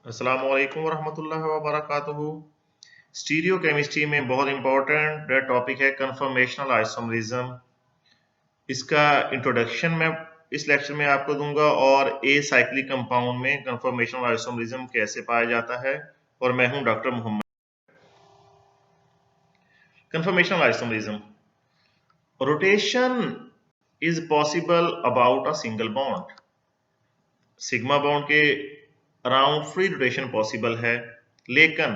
अस्सलाम वालेकुम वरहमतुल्लाहि वबरकातुहू। स्टीरियो केमिस्ट्री में बहुत इंपॉर्टेंट टॉपिक है कन्फर्मेशनल आइसोमरिज्म। इसका इंट्रोडक्शन मैं इस लेक्चर में आपको दूंगा और ए साइक्लिक कंपाउंड में कन्फर्मेशनल आइसोमरिज्म कैसे पाया जाता है। और मैं हूं doctor Mohammad. Conformational isomerism, rotation is possible about a single bond. Sigma bond के अराउंड फ्री रोटेशन पॉसिबल है, लेकिन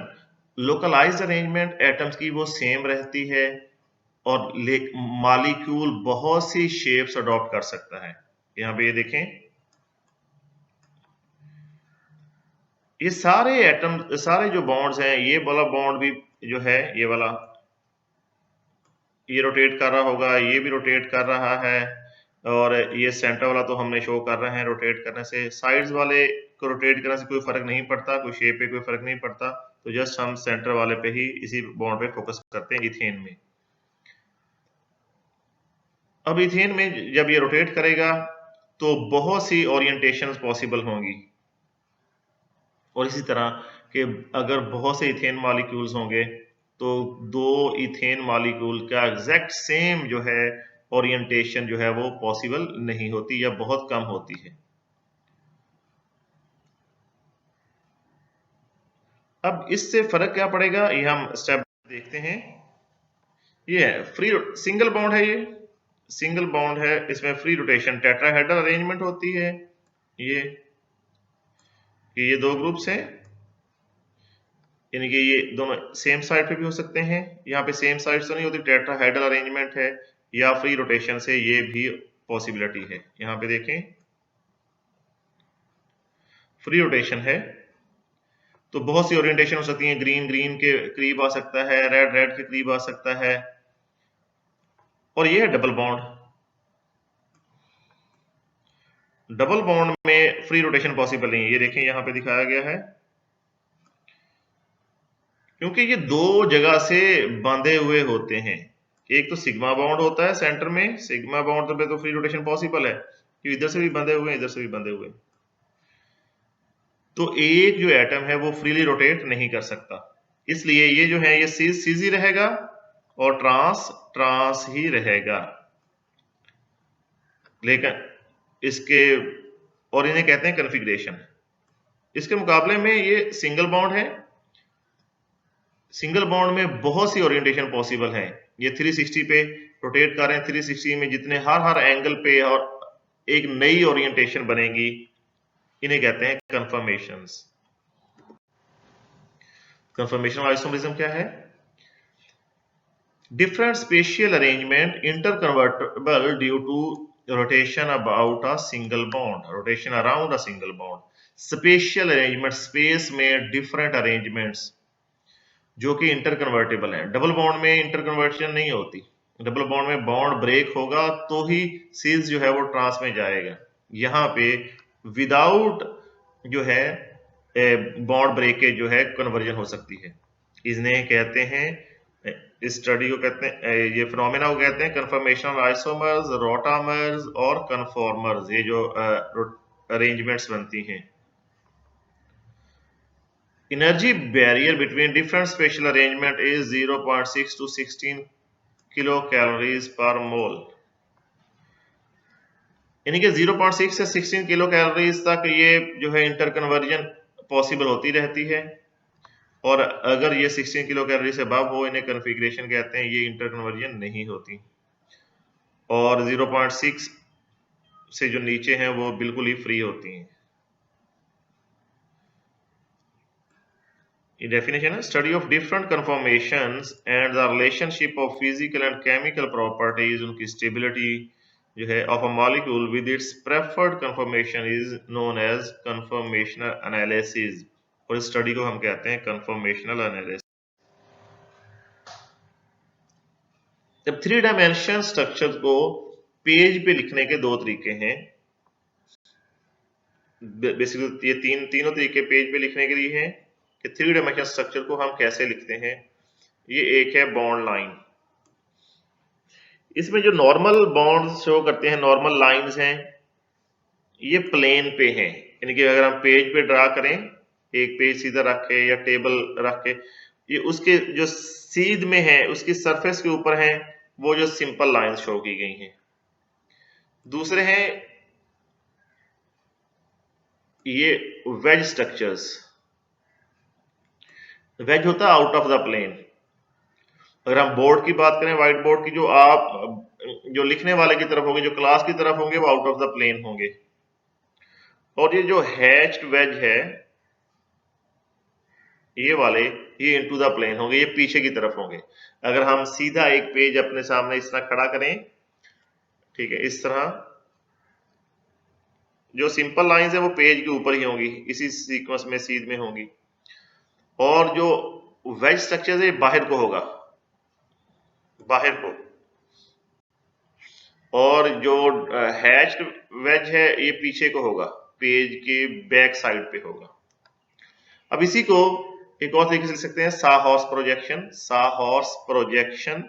लोकलाइज्ड अरेंजमेंट एटम्स की वो सेम रहती है और मॉलिक्यूल बहुत सी शेप्स अडॉप्ट कर सकता है। यहां पे ये देखें, ये सारे एटम, सारे जो बॉन्ड्स हैं, ये वाला बॉन्ड भी जो है, ये वाला, ये रोटेट कर रहा होगा, ये भी रोटेट कर रहा है, और ये सेंटर वाला तो हमने शो कर रहे हैं रोटेट करने से। साइड्स वाले को रोटेट करने से कोई फर्क नहीं पड़ता, कोई शेप पे कोई फर्क नहीं पड़ता, तो जस्ट हम सेंटर वाले पे ही, इसी बॉन्ड पे फोकस करते हैं, इथेन में। अब इथेन में जब ये रोटेट करेगा तो बहुत सी ओरिएंटेशंस पॉसिबल होंगी, और इसी तरह के अगर बहुत से इथेन मॉलिक्यूल्स होंगे तो दो इथेन मॉलिक्यूल का एग्जैक्ट सेम जो है ओरिएंटेशन जो है वो पॉसिबल नहीं होती या बहुत कम होती है। अब इससे फर्क क्या पड़ेगा, ये हम स्टेप देखते हैं। ये है फ्री, सिंगल बॉन्ड है, ये सिंगल बॉन्ड है, इसमें फ्री रोटेशन टेट्राहेड्रल अरेंजमेंट होती है। ये दो ग्रुप्स हैं, यानी कि ये दोनों सेम साइड पे भी हो सकते हैं। यहाँ पे सेम साइड तो नहीं होती, टेट्राहेड्रल अरेंजमेंट है, या फ्री रोटेशन से ये भी पॉसिबिलिटी है। यहाँ पे देखें, फ्री रोटेशन है तो बहुत सी ओरिएंटेशन हो सकती है। ग्रीन ग्रीन के करीब आ सकता है, रेड रेड के करीब आ सकता है। और ये है डबल बॉन्ड। डबल बॉन्ड में फ्री रोटेशन पॉसिबल नहीं है। ये देखें, यहाँ पे दिखाया गया है, क्योंकि ये दो जगह से बंधे हुए होते हैं। एक तो सिग्मा बॉन्ड होता है सेंटर में, सिग्मा बॉन्ड पे तो फ्री रोटेशन पॉसिबल है, इधर से भी बंधे हुए हैं, इधर से भी बंधे हुए हैं। तो एक जो एटम है वो फ्रीली रोटेट नहीं कर सकता, इसलिए ये जो है ये सीज ही रहेगा और ट्रांस ट्रांस ही रहेगा। लेकिन इसके, और इन्हें कहते हैं कन्फिग्रेशन। इसके मुकाबले में ये सिंगल बॉन्ड है, सिंगल बॉन्ड में बहुत सी ओरिएंटेशन पॉसिबल है। ये 360 पे रोटेट कर रहे हैं, 360 में जितने हर एंगल पे और एक नई ओरिएंटेशन बनेगी, इन्हें कहते हैं कन्फर्मेशंस। कन्फर्मेशनल आइसोमरिज्म क्या है? Different spatial arrangement interconvertible due to rotation about a single bond, rotation around a single bond. Spatial arrangement, space में different arrangements जो कि इंटरकन्वर्टेबल है। डबल बॉन्ड में इंटरकन्वर्शन नहीं होती, डबल बॉन्ड में बॉन्ड ब्रेक होगा तो ही सीज जो है वो ट्रांस में जाएगा। यहाँ पे विदाउट जो है बॉन्ड ब्रेकेज जो है कन्वर्जन हो सकती है। इन्हें कहते हैं, इस स्टडी को कहते हैं, ये फिनोमेना को कहते हैं कन्फर्मेशनल आइसोमर्स, रोटामर्स और कन्फॉर्मर्स। ये जो अरेंजमेंट्स बनती हैं। Energy barrier between different spatial arrangement is 0.6 to 16 kilocalories per mole, यानी कि 0.6 से 16 किलो कैलोरीज तक ये जो है इंटरकन्वर्जन पॉसिबल होती रहती है। और अगर ये 16 किलो कैलोरी से अबव हो, इन्हें कन्फिग्रेशन कहते हैं, ये इंटरकन्वर्जन नहीं होती। और 0.6 से जो नीचे हैं वो बिल्कुल ही फ्री होती हैं। ये डेफिनेशन है, study of different conformations and the relationship of physical and chemical properties, उनकी स्टेबिलिटी जो है of a molecule with its preferred conformation is known as conformational analysis. और इस स्टडी को हम कहते हैं कन्फॉर्मेशनल एनालिसिस। जब 3 डायमेंशन स्ट्रक्चर को पेज पे लिखने के दो तरीके हैं, बेसिकली ये तीनों तरीके पेज पे लिखने के लिए हैं कि 3 डायमेंशन स्ट्रक्चर को हम कैसे लिखते हैं। ये एक है बॉन्ड लाइन, इसमें जो नॉर्मल बॉन्ड्स शो करते हैं, नॉर्मल लाइंस हैं, ये प्लेन पे हैं, यानी कि अगर हम पेज पे ड्रा करें, एक पेज सीधा रख के या टेबल रख के, ये उसके जो सीध में है, उसकी सरफेस के ऊपर है, वो जो सिंपल लाइंस शो की गई हैं। दूसरे हैं ये वेज स्ट्रक्चर्स। वेज होता है आउट ऑफ द प्लेन। अगर हम बोर्ड की बात करें, व्हाइट बोर्ड की, जो आप जो लिखने वाले की तरफ होंगे, जो क्लास की तरफ होंगे, वो आउट ऑफ द प्लेन होंगे। और ये जो हैच्ड वेज है, ये वाले, ये इनटू द प्लेन होंगे, ये पीछे की तरफ होंगे। अगर हम सीधा एक पेज अपने सामने इस तरह खड़ा करें, ठीक है, इस तरह, जो सिंपल लाइंस है वो पेज के ऊपर ही होंगी, इसी सीक्वेंस में सीध में होंगी। और जो वेज स्ट्रक्चर है, ये बाहर को होगा, बाहर को। और जो हैच्ड वेज है, ये पीछे को होगा, पेज के बैक साइड पे होगा। अब इसी को एक और तरीके से लिख सकते हैं, साहॉर्स प्रोजेक्शन। साहॉर्स प्रोजेक्शन,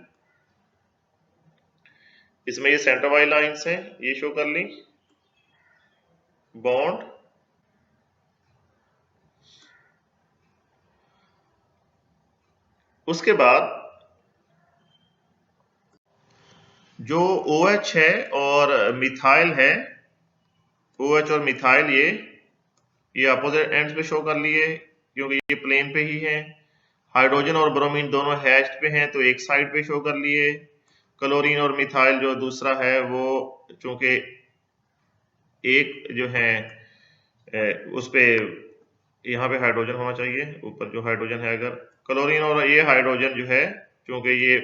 इसमें ये सेंटर वाली लाइंस हैं, ये शो कर ली, बॉन्ड, उसके बाद जो OH है और मिथाइल है, OH और मिथाइल, ये अपोजिट एंड्स पे शो कर लिए क्योंकि ये प्लेन पे ही है। हाइड्रोजन और ब्रोमीन दोनों हैच्ड पे हैं तो एक साइड पे शो कर लिए। क्लोरीन और मिथाइल जो दूसरा है, वो चूंकि एक जो है उस पे यहाँ पे हाइड्रोजन होना चाहिए, ऊपर जो हाइड्रोजन है, अगर क्लोरीन और ये हाइड्रोजन जो है, चूंकि ये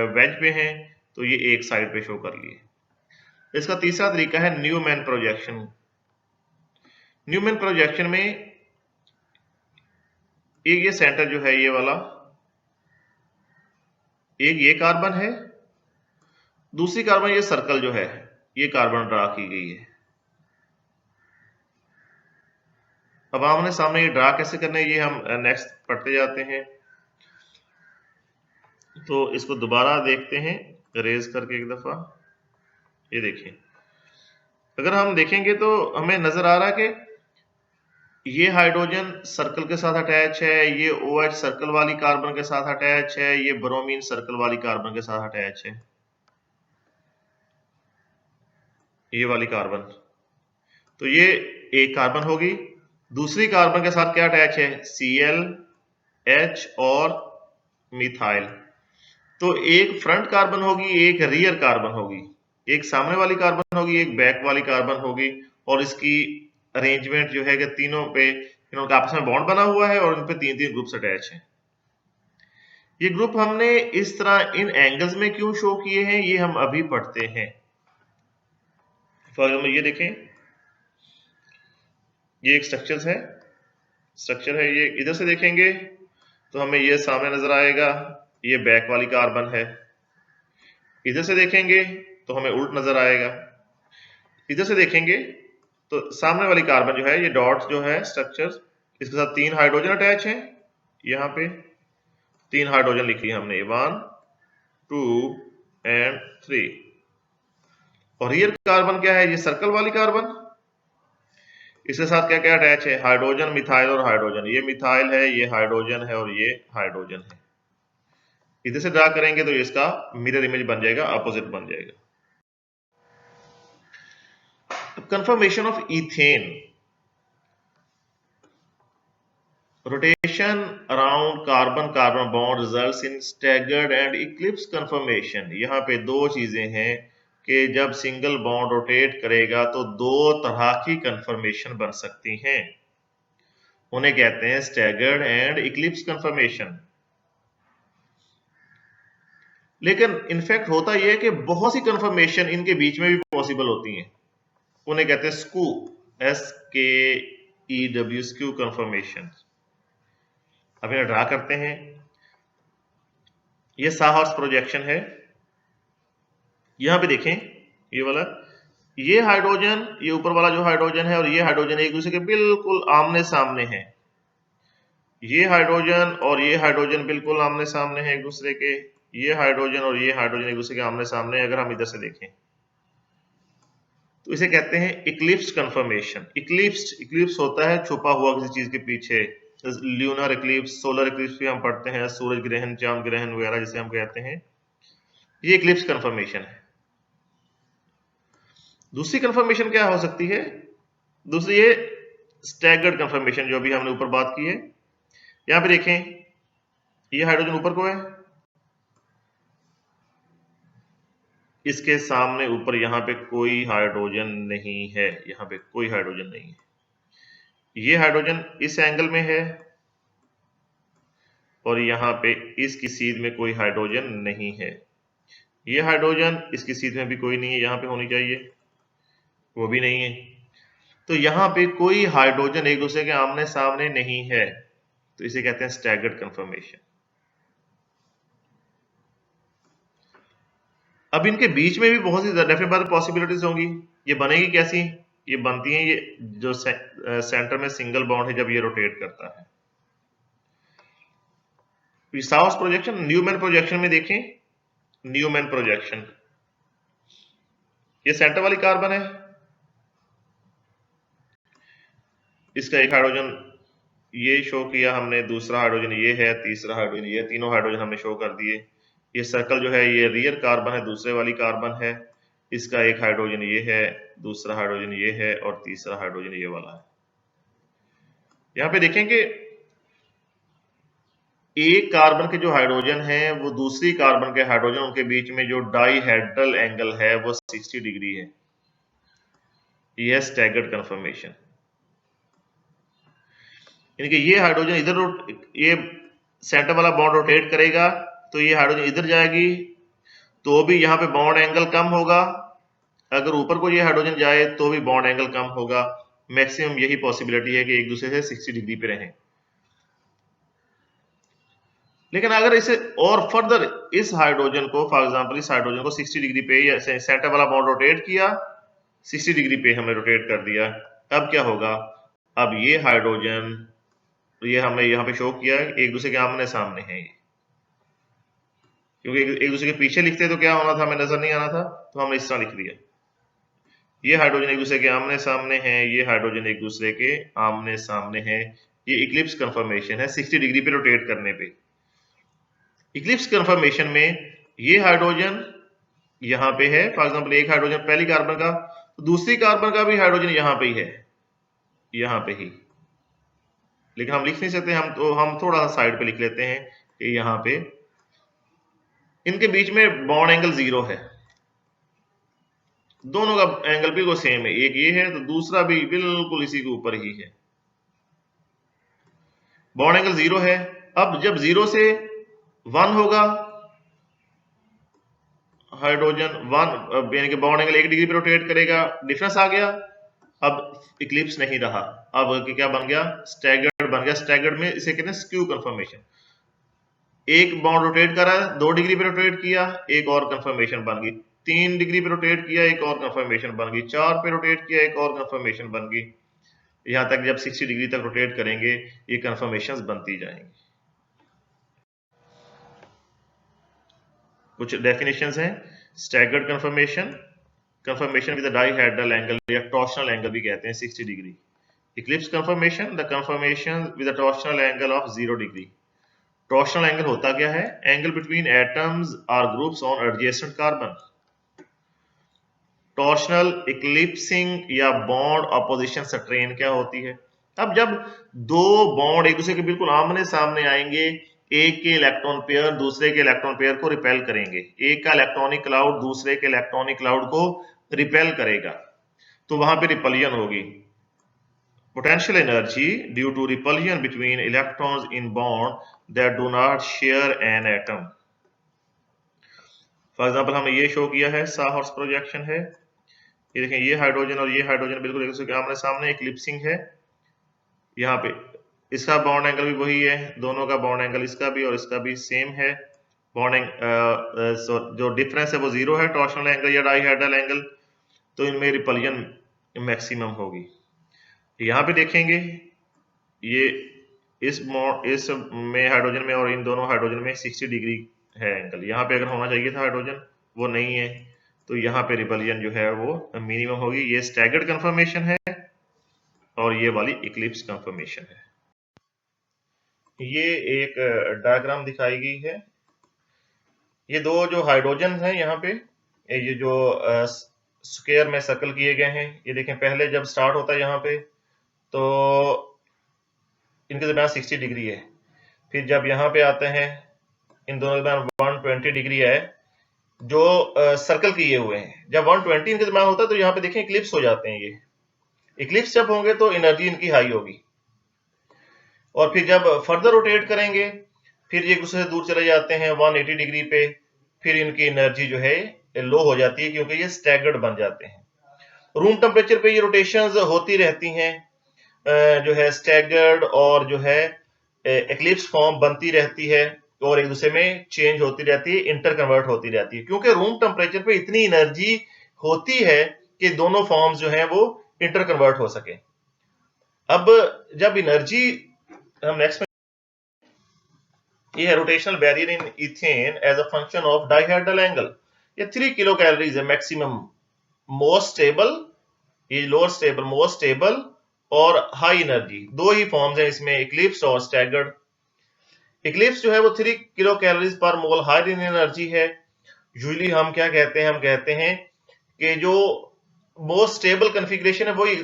वेज पे हैं तो ये एक साइड पे शो कर लिए। इसका तीसरा तरीका है न्यूमैन प्रोजेक्शन। न्यूमैन प्रोजेक्शन में एक ये सेंटर जो है, ये वाला, एक ये कार्बन है, दूसरी कार्बन ये सर्कल जो है, ये कार्बन ड्रा की गई है। अब आमने सामने ये ड्रा कैसे करना है, ये हम नेक्स्ट पढ़ते जाते हैं। तो इसको दोबारा देखते हैं, रेज करके एक दफा। ये देखिए, अगर हम देखेंगे तो हमें नजर आ रहा है कि ये हाइड्रोजन सर्कल के साथ अटैच है, ये OH सर्कल वाली कार्बन के साथ अटैच है, ये ब्रोमीन सर्कल वाली कार्बन के साथ अटैच है, ये वाली कार्बन। तो ये एक कार्बन होगी। दूसरी कार्बन के साथ क्या अटैच है, Cl, H और मिथाइल। तो एक फ्रंट कार्बन होगी, एक रियर कार्बन होगी, एक सामने वाली कार्बन होगी, एक बैक वाली कार्बन होगी। और इसकी अरेंजमेंट जो है कि तीनों पे इनका आपस में बॉन्ड बना हुआ है और इन पे तीन तीन ग्रुप्स अटैच हैं। ये ग्रुप हमने इस तरह इन एंगल्स में क्यों शो किए हैं, ये हम अभी पढ़ते हैं। फॉर एग्जाम्पल ये देखें, ये एक स्ट्रक्चर है, ये इधर से देखेंगे तो हमें ये सामने नजर आएगा, ये बैक वाली कार्बन है। इधर से देखेंगे तो हमें उल्ट नजर आएगा। इधर से देखेंगे तो सामने वाली कार्बन जो है, ये डॉट्स जो है स्ट्रक्चर, इसके साथ तीन हाइड्रोजन अटैच हैं। यहाँ पे तीन हाइड्रोजन लिखी है हमने, 1, 2 एंड 3। और रियर कार्बन क्या है, ये सर्कल वाली कार्बन, इसके साथ क्या क्या अटैच है, हाइड्रोजन, मिथाइल और हाइड्रोजन। ये मिथाइल है, ये हाइड्रोजन है और ये हाइड्रोजन है। इधर से ड्रा करेंगे तो इसका मिरर इमेज बन जाएगा, अपोजिट बन जाएगा। Confirmation of ethane, rotation around carbon carbon bond results in staggered and Eclipse confirmation. यहाँ पे दो चीजें हैं कि जब सिंगल बॉन्ड रोटेट करेगा तो दो तरह की कंफर्मेशन बन सकती हैं, उन्हें कहते हैं स्टैगर्ड एंड इक्लिप्स कंफर्मेशन। लेकिन इनफैक्ट होता यह है कि बहुत सी कंफर्मेशन इनके बीच में भी पॉसिबल होती हैं, उन्हें कहते हैं स्क्यू, SKEW, स्क्यू कंफर्मेशन। अब इन्हें ड्रा करते हैं। ये साहॉर्स प्रोजेक्शन है। यहां पे देखें, ये वाला, ये हाइड्रोजन, ये ऊपर वाला जो हाइड्रोजन है और ये हाइड्रोजन एक दूसरे के बिल्कुल आमने सामने हैं। ये हाइड्रोजन और ये हाइड्रोजन बिल्कुल आमने सामने हैं एक दूसरे के। ये हाइड्रोजन और ये हाइड्रोजन एक दूसरे के आमने सामने, अगर हम इधर से देखें। तो इसे कहते हैं इक्लिप्स कन्फर्मेशन। इक्लिप्स होता है छुपा हुआ किसी चीज के पीछे। ल्यूनर इक्लिप्स, सोलर इक्लिप्स भी हम पढ़ते हैं, सूरज ग्रहण, चांद ग्रहण वगैरह जिसे हम कहते हैं, ये इक्लिप्स कन्फर्मेशन है। दूसरी कन्फर्मेशन क्या हो सकती है? दूसरी ये स्टैगर्ड कन्फर्मेशन, जो अभी हमने ऊपर बात की है। यहां पे देखें, ये हाइड्रोजन ऊपर को है, इसके सामने ऊपर यहां पे कोई हाइड्रोजन नहीं है, यहां पे कोई हाइड्रोजन नहीं है। ये हाइड्रोजन इस एंगल में है और यहां पे इसकी सीध में कोई हाइड्रोजन नहीं है। ये हाइड्रोजन इसकी सीध में भी कोई नहीं है, यहां पे होनी चाहिए, वो भी नहीं है। तो यहां पे कोई हाइड्रोजन एक दूसरे के आमने सामने नहीं है, तो इसे कहते हैं स्टैगर्ड कन्फर्मेशन। अब इनके बीच में भी बहुत सी डेफिनेट पॉसिबिलिटीज होंगी। ये बनेगी कैसी? ये बनती है, ये जो सेंटर में सिंगल बॉन्ड है जब ये रोटेट करता है। विसाउस प्रोजेक्शन, न्यूमैन प्रोजेक्शन में देखें, न्यूमैन प्रोजेक्शन, ये सेंटर वाली कार्बन है, इसका एक हाइड्रोजन ये शो किया हमने, दूसरा हाइड्रोजन ये है, तीसरा हाइड्रोजन ये, तीनों हाइड्रोजन हमने शो कर दिए। ये सर्कल जो है ये रियर कार्बन है, दूसरे वाली कार्बन है, इसका एक हाइड्रोजन ये है, दूसरा हाइड्रोजन ये है और तीसरा हाइड्रोजन ये वाला है। यहां पे देखें कि एक कार्बन के जो हाइड्रोजन है वो दूसरी कार्बन के हाइड्रोजन, उनके बीच में जो डाइहेड्रल एंगल है वो 60 डिग्री है। यह स्टैगर्ड कन्फर्मेशन, यानी कि ये हाइड्रोजन इधर, ये सेंटर वाला बॉन्ड रोटेट करेगा तो ये हाइड्रोजन इधर जाएगी, तो भी यहां पे बॉन्ड एंगल कम होगा। अगर ऊपर को ये हाइड्रोजन जाए तो भी बॉन्ड एंगल कम होगा। मैक्सिमम यही पॉसिबिलिटी है कि एक दूसरे से 60 डिग्री पे रहें। लेकिन अगर इसे और फर्दर इस हाइड्रोजन को, फॉर एग्जांपल इस हाइड्रोजन को 60 डिग्री पे या सेंटर वाला बॉन्ड रोटेट किया, 60 डिग्री पे हमने रोटेट कर दिया, अब क्या होगा? अब ये हाइड्रोजन, ये हमने यहाँ पे शो किया एक दूसरे के आमने सामने है, क्योंकि एक दूसरे के पीछे लिखते तो क्या होना था, हमें नजर नहीं आना था, तो हमने इस तरह लिख दिया। ये हाइड्रोजन एक दूसरे के आमने सामने है, ये हाइड्रोजन एक दूसरे के आमने सामने है। ये इक्लिप्स कन्फर्मेशन है 60 डिग्री पे रोटेट करने पे। इक्लिप्स कन्फर्मेशन में ये हाइड्रोजन यहां पे है, फॉर एग्जांपल एक हाइड्रोजन पहली कार्बन का, तो दूसरी कार्बन का भी हाइड्रोजन यहां पे ही है, यहां पे ही। लेकिन हम लिख नहीं सकते, हम थोड़ा सा साइड पे लिख लेते हैं कि यहां पे इनके बीच में बॉन्ड एंगल 0 है, दोनों का एंगल बिल्कुल सेम है, एक ये है तो दूसरा भी बिल्कुल इसी के ऊपर ही है, बॉन्ड एंगल 0 है। अब जब 0 से 1 होगा, हाइड्रोजन 1 यानी कि बॉन्ड एंगल 1 डिग्री पे रोटेट करेगा, डिफरेंस आ गया। अब इक्लिप्स नहीं रहा, अब क्या बन गया? स्टैगर्ड बन गया। स्टैगर्ड में इसे कहते हैं स्क्यू कन्फर्मेशन। एक बॉन्ड रोटेट कर रहा है, 2 डिग्री पे रोटेट किया, एक और कन्फर्मेशन बन गई, 3 डिग्री पे रोटेट किया, एक और कन्फर्मेशन बन गई, 4 पे रोटेट किया, एक और कन्फर्मेशन बन गई। यहां तक जब 60 डिग्री तक रोटेट करेंगे ये कन्फर्मेशंस बनती जाएंगी। कुछ डेफिनेशंस हैं staggered conformation, conformation with dihedral angle या टॉर्शनल एंगल भी कहते हैं 60 degree. Eclipse conformation, the conformation with the torsional angle of 0 degree. Torsional angle होता क्या है? एंगल बिटवीन एटम्स और groups on adjacent carbon. Torsional eclipsing या बॉन्ड ऑपोजिशन स्ट्रेन क्या होती है? अब जब दो बॉन्ड एक दूसरे के बिल्कुल आमने सामने आएंगे, एक के इलेक्ट्रॉन पेयर दूसरे के इलेक्ट्रॉन पेयर को रिपेल करेंगे, एक का इलेक्ट्रॉनिक क्लाउड दूसरे के इलेक्ट्रॉनिक क्लाउड को रिपेल करेगा, तो वहां पे रिपल्जन होगी। Potential energy due to repulsion between electrons in bond that do not share an atom. For example हमने ये शो किया है, साहॉर्स प्रोजेक्शन है, ये देखें, ये हाइड्रोजन और ये हाइड्रोजन बिल्कुल एक दूसरे के आमने सामने, इक्लिप्सिंग है। यहाँ पे इसका बॉन्ड एंगल भी वही है, दोनों का बॉन्ड एंगल इसका भी और इसका भी सेम है। बॉन्ड जो डिफरेंस है वो 0 है, टॉर्शनल एंगल या डाइहेड्रल एंगल, तो इनमें रिपल्जन मैक्सिमम होगी। यहाँ पे देखेंगे ये इस में हाइड्रोजन में और इन दोनों हाइड्रोजन में 60 डिग्री है एंगल, यहाँ पे अगर होना चाहिए था हाइड्रोजन वो नहीं है, तो यहाँ पे रिपल्जन जो है वो मिनिमम होगी। ये स्टैगर्ड कंफर्मेशन है और ये वाली इक्लिप्स कंफर्मेशन है। ये एक डायग्राम दिखाई गई है। ये दो जो हाइड्रोजन है यहाँ पे, ये जो स्क्वायर में सर्कल किए गए हैं, ये देखें पहले जब स्टार्ट होता है यहाँ पे तो इनके दरमियान 60 डिग्री है। फिर जब यहाँ पे आते हैं इन दोनों के दरमियान 120 डिग्री है जो सर्कल किए हुए हैं। जब 120 इनके दरमियान होता है तो यहाँ पे देखें इक्लिप्स हो जाते हैं। ये इक्लिप्स जब होंगे तो एनर्जी इनकी हाई होगी और फिर जब फर्दर रोटेट करेंगे फिर ये एक दूसरे से दूर चले जाते हैं 180 डिग्री पे, फिर इनकी एनर्जी जो है लो हो जाती है क्योंकि ये स्टैगर्ड बन जाते हैं। रूम टेम्परेचर पे ये रोटेशंस होती रहती हैं, जो है स्टैगर्ड और जो है एक्लिप्स फॉर्म बनती रहती है और एक दूसरे में चेंज होती रहती है, इंटर कन्वर्ट होती रहती है क्योंकि रूम टेम्परेचर पे इतनी एनर्जी होती है कि दोनों फॉर्म्स जो हैं वो इंटर कन्वर्ट हो सके। अब जब एनर्जी हम नेक्स्ट में, ये है rotational barrier in ethane as a function of dihedral angle. ये 3 किलो कैलोरीज है मैक्सिमम, मोस्ट स्टेबल, ये लोअर स्टेबल, मोस्ट स्टेबल और हाई एनर्जी, दो ही फॉर्म्स हैं इसमें, इक्लिप्स और स्टैगर्ड। इक्लिप्स जो है वो 3 किलो कैलोरीज पर मोल हाई इन एनर्जी है। यूजुअली हम क्या कहते हैं, हम कहते हैं कि जो मोस्ट स्टेबल कन्फिग्रेशन है वही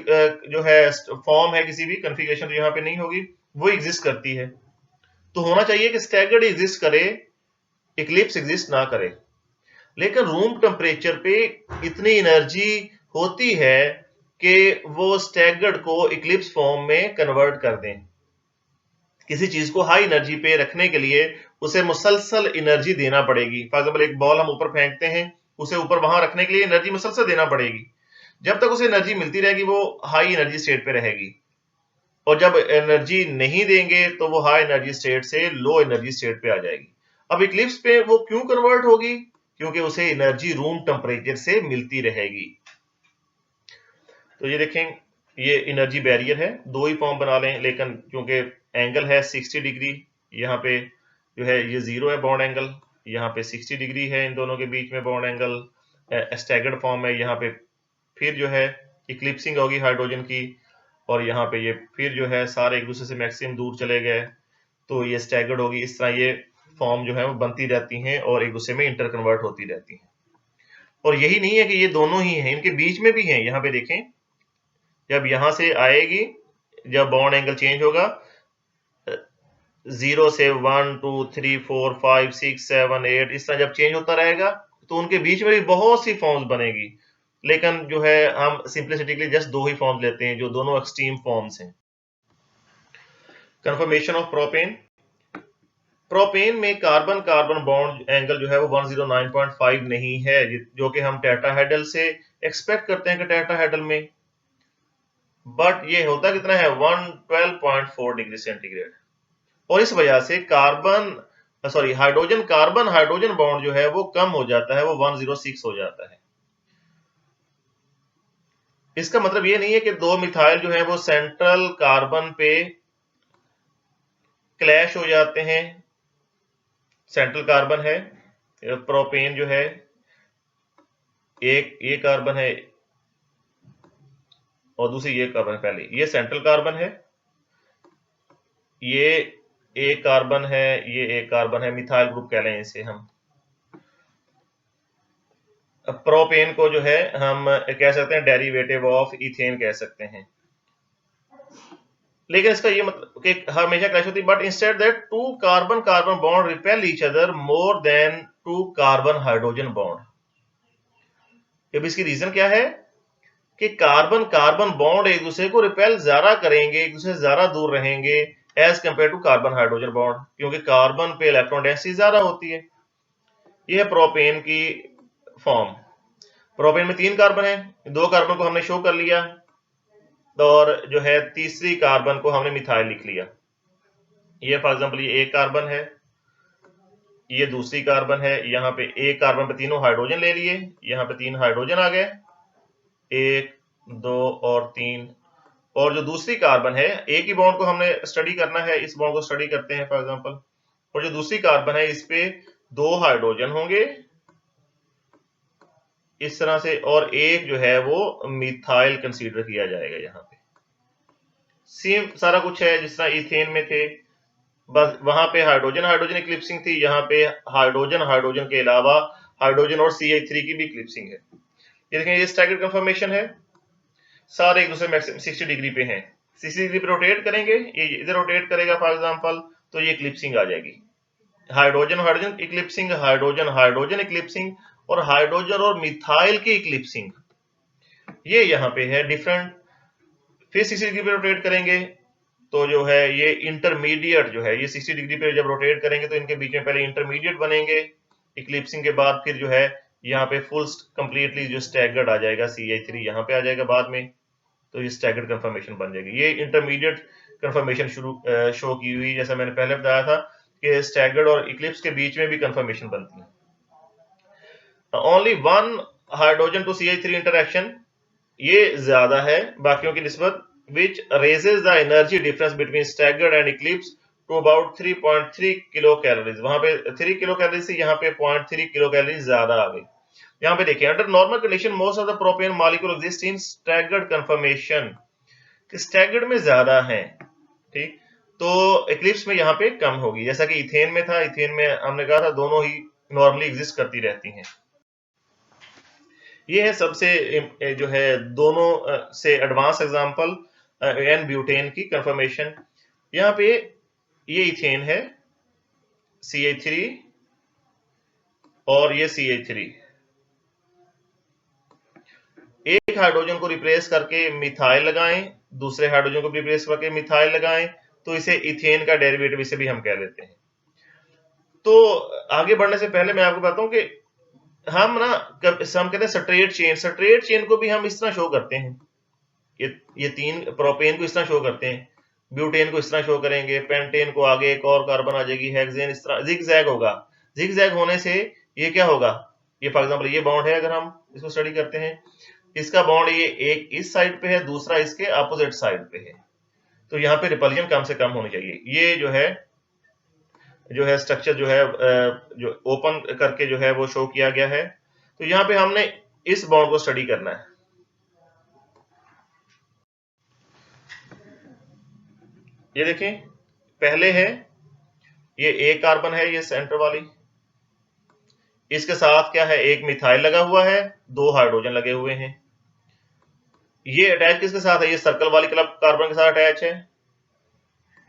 जो है फॉर्म है, किसी भी कन्फिग्रेशन जो यहाँ पे नहीं होगी वो एग्जिस्ट करती है। तो होना चाहिए कि स्टैगर्ड एग्जिस्ट करे, इक्लिप्स एग्जिस्ट ना करे। लेकिन रूम टेम्परेचर पे इतनी एनर्जी होती है कि वो स्टैगर्ड को इक्लिप्स फॉर्म में कन्वर्ट कर दें। किसी चीज को हाई एनर्जी पे रखने के लिए उसे मुसलसल एनर्जी देना पड़ेगी। फॉर एग्जाम्पल एक बॉल हम ऊपर फेंकते हैं, उसे ऊपर वहां रखने के लिए एनर्जी मुसलसल देना पड़ेगी। जब तक उसे एनर्जी मिलती रहेगी वो हाई एनर्जी स्टेट पे रहेगी और जब एनर्जी नहीं देंगे तो वो हाई एनर्जी स्टेट से लो एनर्जी स्टेट पे आ जाएगी। अब इक्लिप्स पे वो क्यों कन्वर्ट होगी? क्योंकि उसे एनर्जी रूम टेम्परेचर से मिलती रहेगी। तो ये देखें, ये एनर्जी बैरियर है, दो ही फॉर्म बना लें, लेकिन क्योंकि एंगल है 60 डिग्री, यहाँ पे जो है ये 0 है बॉन्ड एंगल, यहाँ पे 60 डिग्री है इन दोनों के बीच में बॉन्ड एंगल, स्टैगर्ड फॉर्म है। यहाँ पे फिर जो है इक्लिप्सिंग होगी हाइड्रोजन की और यहाँ पे ये फिर जो है सारे एक दूसरे से मैक्सिमम दूर चले गए तो ये स्टैगर्ड होगी। इस तरह ये फॉर्म जो है वो बनती रहती हैं और एक दूसरे में इंटर कन्वर्ट होती रहती हैं। और यही नहीं है कि ये दोनों ही हैं, इनके बीच में भी हैं। यहाँ पे देखें, जब यहां से आएगी, जब बॉन्ड एंगल चेंज होगा 0 से 1 2 3 4 5 6 7 8 इस तरह जब चेंज होता रहेगा तो उनके बीच में भी बहुत सी फॉर्म्स बनेगी। लेकिन जो है हम सिंपलिसिटी जस्ट दो ही फॉर्म्स लेते हैं जो दोनों एक्सट्रीम फॉर्म्स हैं। Confirmation of propane. प्रोपेन में कार्बन कार्बन बॉन्ड एंगल जो है वो 109.5 नहीं है, जो कि हम टेट्राहेड्रल से एक्सपेक्ट करते हैं कि टेट्राहेड्रल में, बट ये होता कितना है 112.4 डिग्री सेंटीग्रेड। और इस वजह से हाइड्रोजन कार्बन हाइड्रोजन बॉन्ड जो है वो कम हो जाता है, वो 106 हो जाता है। इसका मतलब ये नहीं है कि दो मिथाइल जो है वो सेंट्रल कार्बन पे क्लैश हो जाते हैं। सेंट्रल कार्बन है, प्रोपेन जो है एक ये कार्बन है और दूसरी ये कार्बन है। पहले ये सेंट्रल कार्बन है, ये एक कार्बन है, ये एक कार्बन है, मिथाइल ग्रुप कह लें इसे हम। प्रोपेन को जो है हम कह सकते हैं डेरिवेटिव ऑफ इथेन कह सकते हैं। लेकिन इसका ये मतलब कि हमेशा क्लैश होती है, but instead that two carbon carbon bond repel each other more than two carbon hydrogen bond. अब इसकी रीजन क्या है कि कार्बन कार्बन बॉन्ड एक दूसरे को रिपेल ज्यादा करेंगे, एक दूसरे से ज्यादा दूर रहेंगे as compare to carbon hydrogen bond, क्योंकि कार्बन पे इलेक्ट्रॉन डेंसिटी ज्यादा होती है। यह है प्रोपेन की फॉर्म। प्रोपेन में 3 कार्बन है, 2 कार्बन को हमने शो कर लिया और जो है तीसरी कार्बन को हमने मिथाइल लिख लिया। ये फॉर एग्जांपल ये एक कार्बन है, ये दूसरी कार्बन है, यहाँ पे एक कार्बन पे तीनों हाइड्रोजन ले लिए, यहाँ पे 3 हाइड्रोजन आ गए, 1 2 और 3। और जो दूसरी कार्बन है, एक ही बॉन्ड को हमने स्टडी करना है, इस बॉन्ड को स्टडी करते हैं फॉर एग्जांपल, और जो दूसरी कार्बन है इस पे 2 हाइड्रोजन होंगे, इस तरह से, और एक जो है वो मिथाइल कंसीडर किया जाएगा। यहाँ पे सेम सारा कुछ है जिस तरह इथेन में थे, बस वहां पे हाइड्रोजन हाइड्रोजन इक्लिप्सिंग थी, यहाँ पे हाइड्रोजन हाइड्रोजन के अलावा हाइड्रोजन और CH3 की भी इक्लिप्सिंग है। ये देखें, ये स्टैगर्ड कंफर्मेशन है, सारे एक दूसरे मैक्सिमम 60 डिग्री पे हैं। 60 डिग्री पे रोटेट करेंगे, ये इधर रोटेट करेगा फॉर एग्जांपल, तो ये इक्लिप्सिंग आ जाएगी। Hydrogen hydrogen eclipsing, hydrogen hydrogen eclipsing, और हाइड्रोजन और मिथाइल की इक्लिप्सिंग, ये यहाँ पे है डिफरेंट। फिर 60 डिग्री पे रोटेट करेंगे तो जो है ये इंटरमीडिएट जो है, ये 60 डिग्री पे जब रोटेट करेंगे तो इनके बीच में पहले इंटरमीडिएट बनेंगे, इक्लिप्सिंग के बाद फिर जो है यहाँ पे फुल कंप्लीटली जो स्टैगर्ड आ जाएगा, CH3 यहाँ पे आ जाएगा बाद में, तो ये स्टैगर्ड कंफर्मेशन बन जाएगी। ये इंटरमीडिएट कंफर्मेशन शो की हुई, जैसा मैंने पहले बताया था कि स्टैगर्ड और इक्लिप्स के बीच में भी कंफर्मेशन बनती है। Only one hydrogen to CH3 interaction, ये ज्यादा है बाकियों की निस्बत, which raises the energy difference between staggered and eclipse to about 3.3 kilo calories. वहां पे 3 किलो कैलोरी से यहाँ पे 0.3 किलो कैलोरी ज्यादा आ गई। यहाँ पे देखिए, under normal condition most of the propane molecule exist in staggered confirmation, staggered में ज्यादा है, ठीक, तो इक्लिप्स में यहाँ पे कम होगी। जैसा कि इथेन में था, इथेन में हमने कहा था दोनों ही नॉर्मली एग्जिस्ट करती रहती हैं। ये है सबसे जो है दोनों से एडवांस एग्जांपल एन ब्यूटेन की कंफर्मेशन। यहाँ पे ये इथेन है CH3 और ये CH3, एक हाइड्रोजन को रिप्लेस करके मिथाइल लगाएं, दूसरे हाइड्रोजन को रिप्लेस करके मिथाइल लगाएं, तो इसे इथेन का डेरिवेटिव इसे भी हम कह लेते हैं। तो आगे बढ़ने से पहले मैं आपको बताऊं कि हम कहते हैं स्ट्रेट चेन को भी हम इस तरह शो करते हैं। ये तीन प्रोपेन को इस तरह शो करते हैं, ब्यूटेन को इस तरह शो करेंगे, पेंटेन को आगे एक और कार्बन आ जाएगी, हेक्सेन इस तरह जिग जैग होगा। जिग जैग होने से ये क्या होगा, ये फॉर एग्जांपल ये बॉन्ड है, अगर हम इसको स्टडी करते हैं, इसका बॉन्ड ये एक इस साइड पे है, दूसरा इसके अपोजिट साइड पे है, तो यहाँ पे रिपल्जन कम से कम होनी चाहिए। ये जो है स्ट्रक्चर जो है जो ओपन करके जो है वो शो किया गया है। तो यहाँ पे हमने इस बॉन्ड को स्टडी करना है। ये देखें, पहले है ये एक कार्बन है, ये सेंटर वाली, इसके साथ क्या है, एक मिथाइल लगा हुआ है, दो हाइड्रोजन लगे हुए हैं। ये अटैच किसके साथ है, ये सर्कल वाली कार्बन के साथ अटैच है।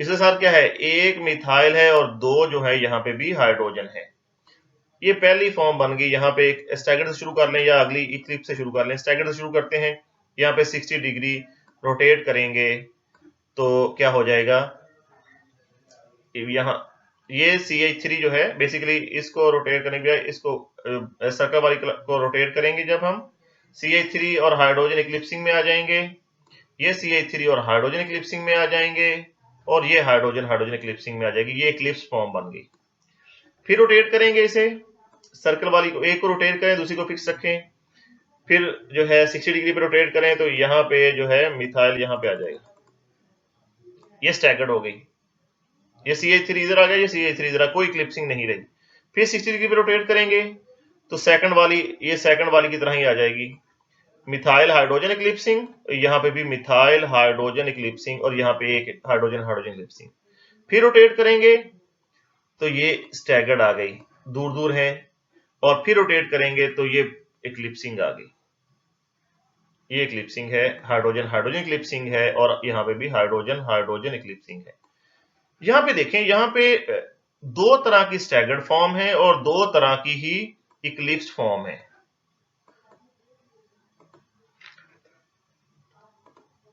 इसके साथ क्या है, एक मिथाइल है और दो जो है यहाँ पे भी हाइड्रोजन है। ये पहली फॉर्म बन गई। यहाँ पे एक स्टैगर्ड से शुरू कर लें या अगली इक्लिप्स से शुरू कर लें। स्टैगर्ड से शुरू करते हैं, यहाँ पे 60 डिग्री रोटेट करेंगे तो क्या हो जाएगा, यहाँ ये CH3 जो है बेसिकली इसको रोटेट करने के, इसको सर्कल वाली को रोटेट करेंगे जब हम, CH3 और हाइड्रोजन इक्लिप्सिंग में आ जाएंगे, ये CH3 और हाइड्रोजन इक्लिप्सिंग में आ जाएंगे, और ये हाइड्रोजन हाइड्रोजन इक्लिप्सिंग में आ जाएगी। ये इक्लिप्स फॉर्म बन गई। फिर रोटेट करेंगे इसे, सर्कल वाली को एक को रोटेट करें, दूसरी को फिक्स रखें, फिर जो है 60 डिग्री पे रोटेट करें तो यहाँ पे जो है मिथाइल यहाँ पे आ जाएगा, ये स्टैगर्ड हो गई। ये CH3 इधर आ गया, ये CH3 इधर, कोई क्लिप्सिंग नहीं रही। फिर 60 डिग्री पे रोटेट करेंगे तो सेकंड वाली, ये सेकंड वाली की तरह ही आ जाएगी, मिथाइल हाइड्रोजन इक्लिप्सिंग, यहाँ पे भी मिथाइल हाइड्रोजन इक्लिप्सिंग, और यहाँ पे एक हाइड्रोजन हाइड्रोजन इक्लिप्सिंग। फिर रोटेट करेंगे तो ये स्टैगर्ड आ गई, दूर दूर है, और फिर रोटेट करेंगे तो ये इक्लिप्सिंग आ गई। ये इक्लिप्सिंग है, हाइड्रोजन हाइड्रोजन इक्लिप्सिंग है, और यहाँ पे भी हाइड्रोजन हाइड्रोजन इक्लिप्सिंग है। यहाँ पे देखें, यहाँ पे दो तरह की स्टैगर्ड फॉर्म है और दो तरह की ही इक्लिप्स फॉर्म है।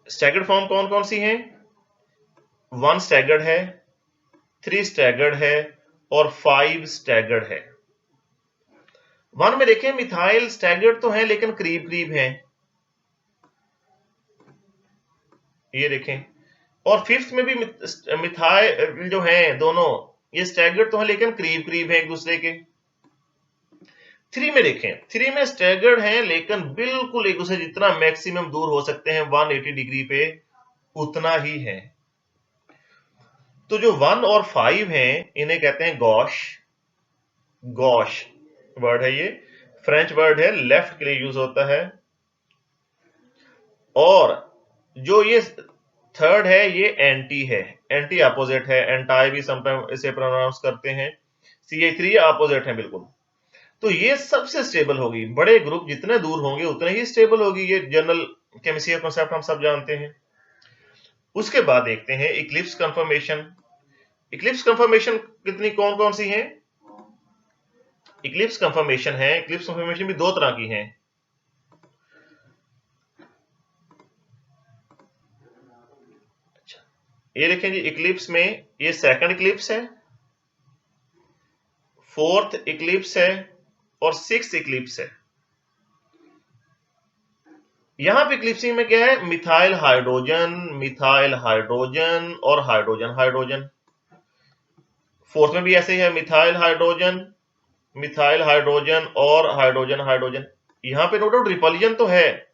स्टैगर्ड फॉर्म कौन कौन सी हैं, 1 स्टैगर्ड है, 3 स्टैगर्ड है, और 5 स्टैगर्ड है। 1 में देखें मिथाइल स्टैगर्ड तो है लेकिन करीब करीब है, ये देखें, और 5th में भी मिथाइल जो है दोनों ये स्टैगर्ड तो है लेकिन करीब करीब है एक दूसरे के। 3 में देखें, 3 में स्टैगर्ड है लेकिन बिल्कुल एक दूसरे जितना मैक्सिमम दूर हो सकते हैं 180 डिग्री पे उतना ही है। तो जो 1 और 5 हैं इन्हें कहते हैं गॉश, गॉश वर्ड है ये। फ्रेंच वर्ड है, लेफ्ट के लिए यूज होता है। और जो ये थर्ड है ये एंटी है, एंटी अपोजिट है, एंटाई भी समटाइम इसे प्रोनाउंस करते हैं। CH3 अपोजिट है बिल्कुल। तो ये सबसे स्टेबल होगी, बड़े ग्रुप जितने दूर होंगे उतने ही स्टेबल होगी, ये जनरल केमिस्ट्री का कॉन्सेप्ट हम सब जानते हैं। उसके बाद देखते हैं इक्लिप्स कंफर्मेशन। इक्लिप्स कंफर्मेशन कितनी कौन कौन सी है? इक्लिप्स कंफर्मेशन है, इक्लिप्स कंफर्मेशन भी दो तरह की है। अच्छा, ये देखें जी, इक्लिप्स में ये सेकंड इक्लिप्स है, फोर्थ इक्लिप्स है और सिक्स्थ इक्लिप्स है। यहां पे इक्लिप्सिंग में क्या है? मिथाइल हाइड्रोजन, मिथाइल हाइड्रोजन और हाइड्रोजन हाइड्रोजन। फोर्थ में भी ऐसे ही है, मिथाइल हाइड्रोजन, मिथाइल हाइड्रोजन और हाइड्रोजन हाइड्रोजन। यहां पे नो डाउट रिपल्जन तो है,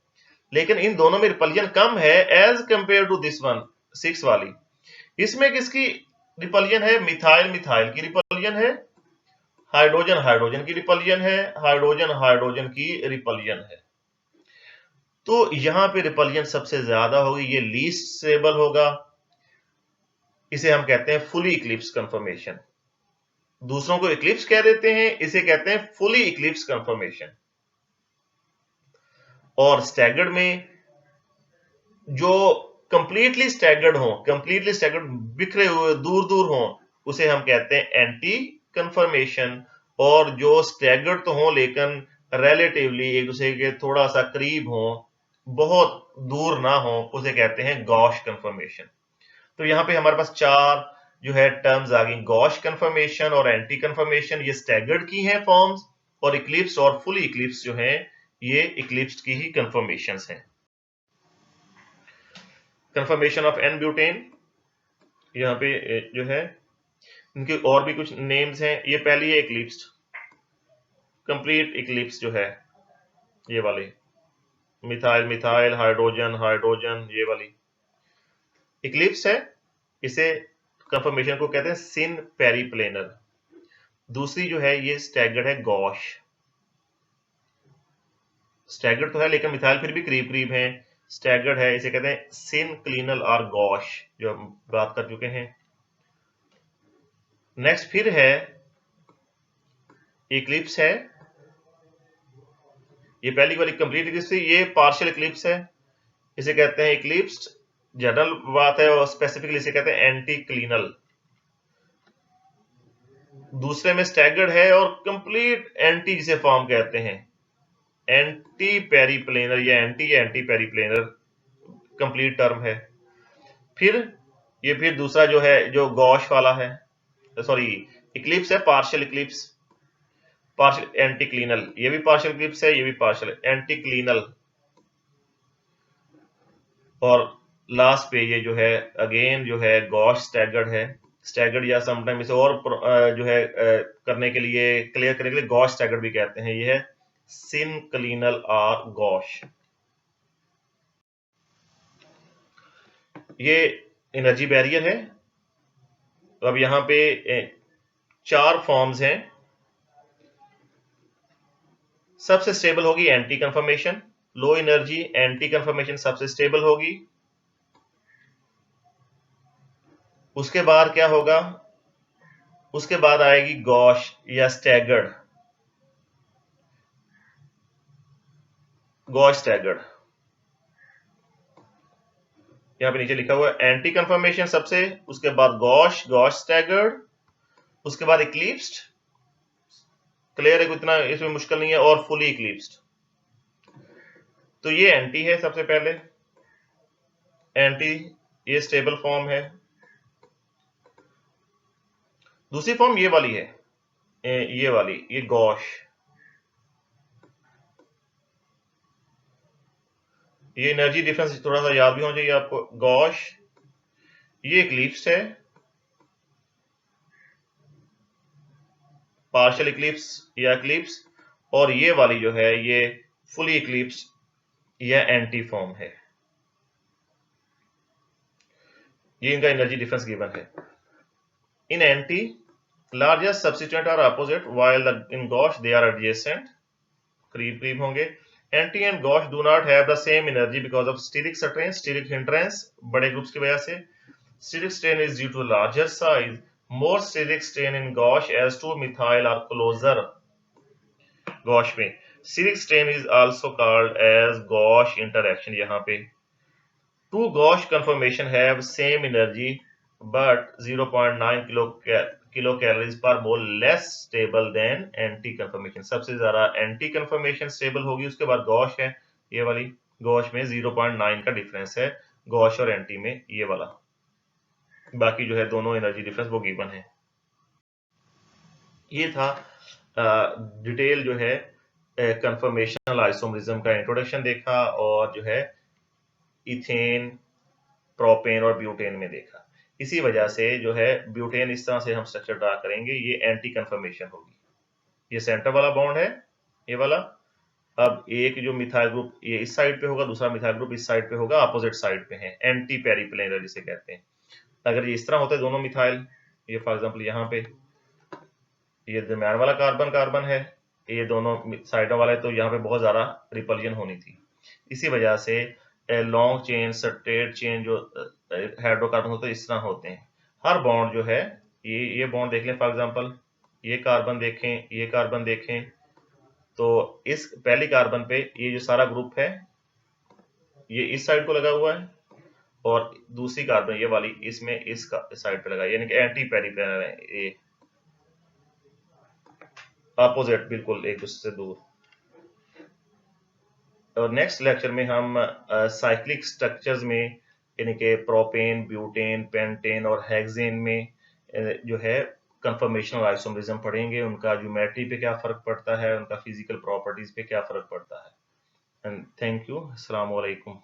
लेकिन इन दोनों में रिपल्जन कम है as compare to this one, 6 वाली। इसमें किसकी रिपल्जन है? मिथाइल मिथाइल की रिपल्जन है, हाइड्रोजन हाइड्रोजन की रिपल्जन है, हाइड्रोजन हाइड्रोजन की रिपल्जन है। तो यहां पे रिपल्जन सबसे ज्यादा होगी, ये लीस्ट स्टेबल होगा। इसे हम कहते हैं फुली इक्लिप्स कंफर्मेशन। दूसरों को इक्लिप्स कह देते हैं, इसे कहते हैं फुली इक्लिप्स कंफर्मेशन। और स्टैगर्ड में जो कंप्लीटली स्टैगर्ड हो, कंप्लीटली स्टैगर्ड बिखरे हुए दूर दूर हो, उसे हम कहते हैं एंटी कंफर्मेशन। और जो स्टैगर्ड तो हो लेकिन रिलेटिवली एक दूसरे के थोड़ा सा करीब हो, बहुत दूर ना हो, उसे कहते हैं गॉश कंफर्मेशन। तो यहां पे हमारे पास चार जो है टर्म्स आ गई, गॉश कंफर्मेशन और एंटी कंफर्मेशन, ये स्टैगर्ड की हैं फॉर्म्स। और इक्लिप्स और फुली इक्लिप्स जो है ये इक्लिप्स की ही कंफर्मेशंस हैं। कंफर्मेशन ऑफ एन ब्यूटेन, यहाँ पे जो है इनके और भी कुछ नेम्स हैं। ये पहली है इक्लिप्स, कंप्लीट इक्लिप्स जो है ये वाली, मिथाइल मिथाइल हाइड्रोजन हाइड्रोजन, ये वाली इक्लिप्स है। इसे कंफर्मेशन को कहते हैं सिन पेरीप्लेनर। दूसरी जो है ये स्टैगर्ड है, गॉश। स्टैगर्ड तो है लेकिन मिथाइल फिर भी करीब करीब है, स्टैगर्ड है, इसे कहते हैं सिनक्लिनल और गॉश, जो हम बात कर चुके हैं। नेक्स्ट फिर है इक्लिप्स है, ये पहली वाली कंप्लीट इक्लिप्स थी, ये पार्शियल इक्लिप्स है, इसे कहते हैं इक्लिप्स। जनरल बात है और स्पेसिफिकली इसे कहते हैं एंटीक्लिनल। दूसरे में स्टैगर्ड है और कंप्लीट एंटी जिसे फॉर्म कहते हैं, एंटी पेरीप्लेनर या एंटी पेरीप्लेनर कंप्लीट टर्म है। फिर ये फिर दूसरा जो है जो गॉश वाला है, सॉरी इक्लिप्स है, पार्शियल इक्लिप्स, पार्शियल एंटीक्लिनल, ये भी पार्शियल इक्लिप्स है, ये भी पार्शियल एंटीक्लिनल। और लास्ट पे ये जो है अगेन जो है गॉश स्टैगर्ड है, स्टैगर्ड या समटाइम इसे और जो है करने के लिए, क्लियर करने के लिए गॉश स्टैगर्ड भी कहते हैं। ये है सिनक्लिनल और गॉश। ये एनर्जी बैरियर है। तो अब यहां पे चार फॉर्म्स हैं। सबसे स्टेबल होगी anti confirmation, low energy anti confirmation सबसे स्टेबल होगी। उसके बाद क्या होगा? उसके बाद आएगी गॉश या स्टैगर्ड, गॉश स्टैगर्ड। यहां पे नीचे लिखा हुआ है एंटी कंफर्मेशन सबसे, उसके बाद गॉश, गॉश स्टैगर्ड, उसके बाद इक्लिप्स्ड, क्लियर है, इतना इसमें मुश्किल नहीं है, और फुली इक्लिप्स्ड। तो ये एंटी है सबसे पहले, एंटी ये स्टेबल फॉर्म है। दूसरी फॉर्म ये वाली है, ये वाली, ये गॉश, ये एनर्जी डिफरेंस थोड़ा सा याद भी होना चाहिए आपको। गॉश ये इक्लिप्स है, पार्शियल इक्लिप्स या इक्लिप्स, और ये वाली जो है ये फुली इक्लिप्स या एंटी फॉर्म है। ये इनका एनर्जी डिफरेंस गिवन है। इन anti largest substituent are opposite while in gauche they are adjacent. करीब करीब होंगे। Anti and gauche do not have the same energy because of steric strain, steric hindrance बड़े groups की वजह से। Steric strain is due to larger size, more steric strain in gauche as two methyl are closer. Gauche में steric strain is also called as gauche interaction. यहाँ पे two gauge conformation have same energy but 0.9 kilocalories per mole less stable than anti conformation। सबसे ज्यादा anti confirmation stable होगी, उसके बाद gosh है ये वाली। गॉश में 0.9 का डिफरेंस है गॉश और एंटी में, ये वाला। बाकी जो है दोनों एनर्जी डिफरेंस वो गिवन है। ये था डिटेल जो है कंफर्मेशनल आइसोमरिज्म का इंट्रोडक्शन देखा, और जो है इथेन, प्रोपेन और ब्यूटेन में देखा। इसी वजह से जो है ब्यूटेन इस तरह से हम स्ट्रक्चर ड्रा करेंगे, ये एंटी कंफर्मेशन होगी। ये सेंटर वाला बॉन्ड है ये वाला। अब एक जो मिथाइल ग्रुप ये इस साइड पे होगा, दूसरा मिथाइल ग्रुप इस साइड पे होगा, अपोजिट साइड पे है, एंटी पेरिप्लेनर जिसे कहते हैं। अगर ये इस तरह होते दोनों मिथाइल, ये फॉर एग्जांपल यहाँ पे ये दरम्यान वाला कार्बन कार्बन है, ये दोनों साइडों वाले, तो यहाँ पे बहुत ज्यादा रिपल्जन होनी थी। इसी वजह से लॉन्ग चेन, स्ट्रेट चेन जो हाइड्रोकार्बन होते हैं इस तरह होते हैं। हर बॉन्ड जो है ये बॉन्ड देख लें, फॉर एग्जांपल ये कार्बन देखें, ये कार्बन देखें, तो इस पहली कार्बन पे ये जो सारा ग्रुप है ये इस साइड को लगा हुआ है, और दूसरी कार्बन ये वाली इसमें इस साइड पे लगा, यानी कि एंटी पेरिप्लेनर है, ये अपोजिट बिल्कुल एक दूसरे से दूर। और नेक्स्ट लेक्चर में हम साइक्लिक स्ट्रक्चर्स में यानी कि प्रोपेन, ब्यूटेन, पेंटेन और हेक्सेन में जो है कंफर्मेशनल आइसोमरिज्म पढ़ेंगे, उनका ज्योमेट्री पे क्या फर्क पड़ता है, उनका फिजिकल प्रॉपर्टीज पे क्या फर्क पड़ता है। एंड थैंक यू, अस्सलाम वालेकुम।